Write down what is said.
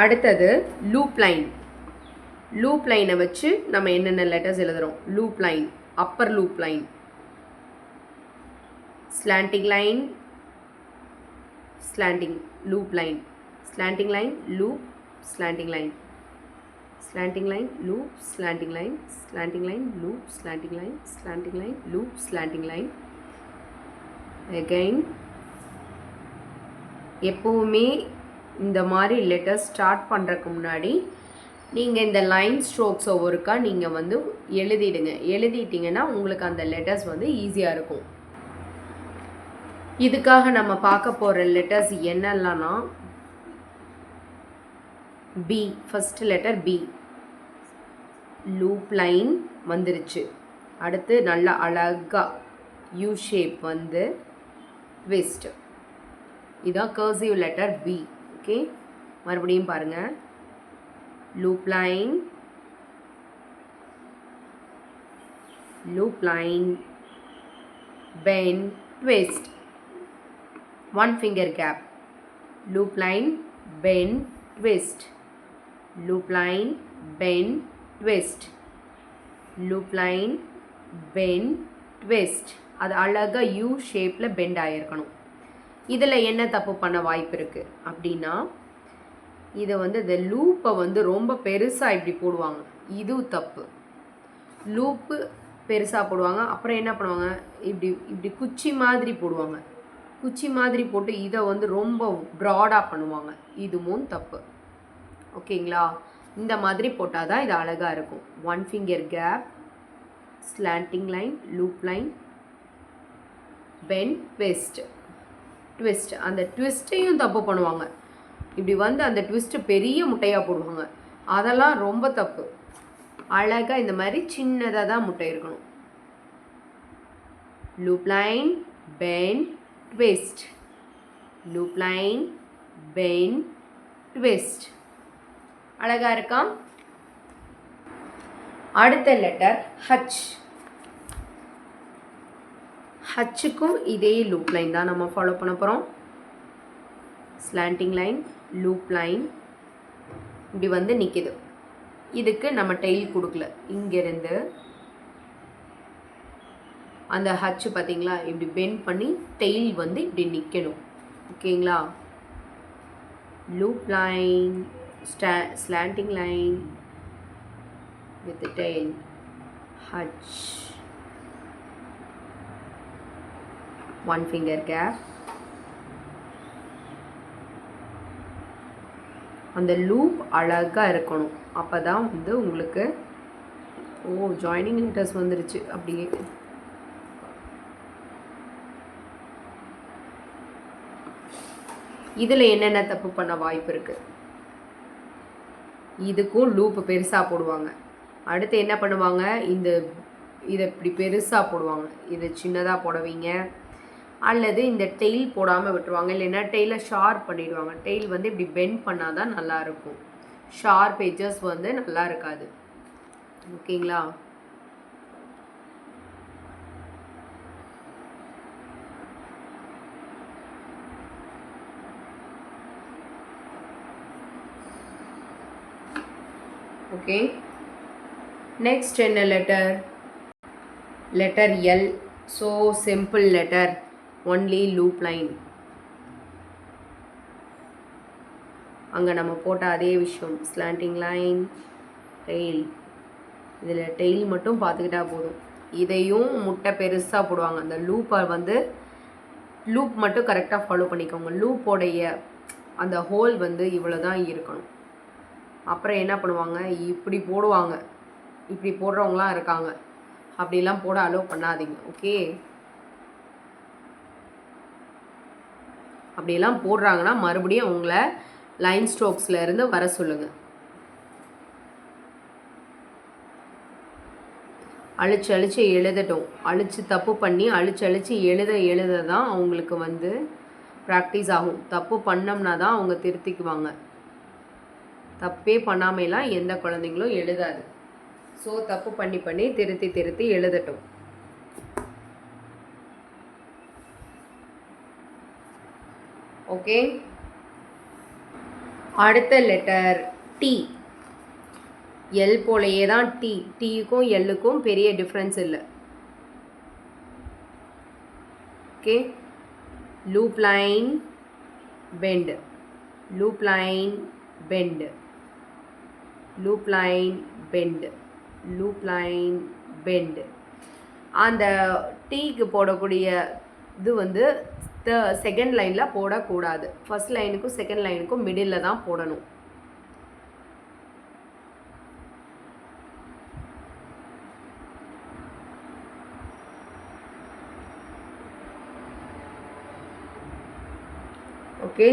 அடுத்தது loop line. Loop லைனை வச்சு நம்ம என்னென்ன லெட்டர்ஸ் எழுதுகிறோம். Loop line, upper loop line, slanting line, slanting loop line, slanting line, loop, slanting line, slanting line, loop, slanting line, slanting line, loop, slanting line, slanting line, loop, slanting line. Again, எப்பவுமே இந்த மாதிரி letter start பண்ணுறதுக்கு முன்னாடி நீங்கள் இந்த line ஸ்ட்ரோக்ஸை ஒருக்கா நீங்கள் வந்து எழுதிடுங்க. எழுதிட்டிங்கன்னா உங்களுக்கு அந்த லெட்டர்ஸ் வந்து ஈஸியாக இருக்கும். இதுக்காக நம்ம பார்க்க போகிற லெட்டர்ஸ் என்னெல்லாம்னா B, first letter B. Loop line வந்துருச்சு. அடுத்து நல்லா அழகாக யூ ஷேப் வந்து ட்விஸ்ட். இதான் கர்சிவ் லெட்டர் பி. ஓகே, மறுபடியும் பாருங்கள். Loop line, loop line, pen, twist, one finger gap, loop line, bend, twist, loop line, bend, twist, loop line, bend, twist. அது அழகாக யூ ஷேப்பில் பெண்ட் ஆகிருக்கணும். இதில் என்ன தப்பு பண்ண வாய்ப்பு இருக்குது அப்படின்னா, இதை வந்து இந்த லூப்பை வந்து ரொம்ப பெருசாக இப்படி போடுவாங்க. இது தப்பு. லூப்பு பெருசாக போடுவாங்க. அப்புறம் என்ன பண்ணுவாங்க, இப்படி இப்படி குச்சி மாதிரி போடுவாங்க. குச்சி மாதிரி போட்டு இதை வந்து ரொம்ப ப்ராடாக பண்ணுவாங்க. இதுவும் தப்பு. ஓகேங்களா? இந்த மாதிரி போட்டால் தான் இது அழகாக இருக்கும். One finger gap, slanting line, loop line, pen, twist. Twist, அந்த ட்விஸ்ட்டையும் தப்பு பண்ணுவாங்க. இப்படி வந்து அந்த ட்விஸ்ட்டு பெரிய முட்டையாக போடுவாங்க. அதெல்லாம் ரொம்ப தப்பு. அழகாக இந்த மாதிரி சின்னதாக தான் முட்டை இருக்கணும். Loop line, pen, twist, loop line, bend, twist. அழகா இருக்கா? அடுத்த லெட்டர் ஹச். ஹச்சுக்கும் இதே லூப் லைன் தான் நம்ம ஃபாலோ பண்ண போகிறோம். ஸ்லாண்டிங் லைன், லூப் லைன், இப்படி வந்து நிற்கிது. இதுக்கு நம்ம டெயில் கொடுக்கல. இங்கேருந்து அந்த ஹச்சு பார்த்தீங்களா, இப்படி பெண்ட் பண்ணி டெயில் வந்து இப்படி நிற்கணும். ஓகேங்களா? Loop line, slanting line with tail, H, one finger gap. அந்த லூப் அழகாக இருக்கணும். அப்போ தான் வந்து உங்களுக்கு ஜாயினிங் லெட்டர்ஸ் வந்துருச்சு. அப்படியே இதில் என்னென்ன தப்பு பண்ண வாய்ப்பு இருக்குது. இதுக்கும் லூப்பு பெருசாக போடுவாங்க. அடுத்து என்ன பண்ணுவாங்க, இதை இப்படி பெருசாக போடுவாங்க. இதை சின்னதாக போடுவீங்க. அல்லது இந்த டெயில் போடாமல் விட்டுருவாங்க. இல்லைன்னா டெயிலை ஷார்ப் பண்ணிடுவாங்க. டெயில் வந்து இப்படி பெண்ட் பண்ணால் தான் நல்லாயிருக்கும். ஷார்ப் எட்ஜஸ் வந்து நல்லா இருக்காது. ஓகேங்களா? Okay, next என்ன letter? Letter L. So simple letter, only loop line. அங்கே நம்ம போட்ட அதே விஷயம், ஸ்லாண்டிங் லைன், டெயில். இதில் டெயில் மட்டும் பார்த்துக்கிட்டா போதும். இதையும் முட்டை பெருசாக போடுவாங்க. அந்த லூப்பை வந்து லூப் மட்டும் கரெக்டாக ஃபாலோ பண்ணிக்கோங்க. லூப்போடைய அந்த ஹோல் வந்து இவ்வளோ தான் இருக்கணும். அப்புறம் என்ன பண்ணுவாங்க, இப்படி போடுவாங்க. இப்படி போடுறவங்களாம் இருக்காங்க. அப்படிலாம் போட அலோவ் பண்ணாதீங்க. ஓகே, அப்படியெல்லாம் போடுறாங்கன்னா மறுபடியும் உங்களை லைன் ஸ்ட்ரோக்ஸில் இருந்து வர சொல்லுங்கள். அழிச்சு அழிச்சு எழுதட்டும். அழிச்சு தப்பு பண்ணி அழிச்சு அழிச்சு எழுத தான் அவங்களுக்கு வந்து ப்ராக்டிஸ் ஆகும். தப்பு பண்ணோம்னா தான் அவங்க திருத்திக்குவாங்க. தப்பே பண்ணாமலாம் எந்த குழந்தைங்களும் எழுதாது. ஸோ தப்பு பண்ணி பண்ணி திருத்தி எழுதட்டும். ஓகே, அடுத்த லெட்டர் டி. எல் போலயே தான் டி. டீக்கும் எல்லுக்கும் பெரிய டிஃப்ரென்ஸ் இல்லை. Okay, loop line bend, loop line bend, loop line bend, loop line bend. அந்த டீக்கு போடக்கூடிய இது வந்து செகண்ட் லைனில் போடக்கூடாது. ஃபர்ஸ்ட் லைனுக்கும் செகண்ட் லைனுக்கும் மிடில் தான் போடணும். ஓகே.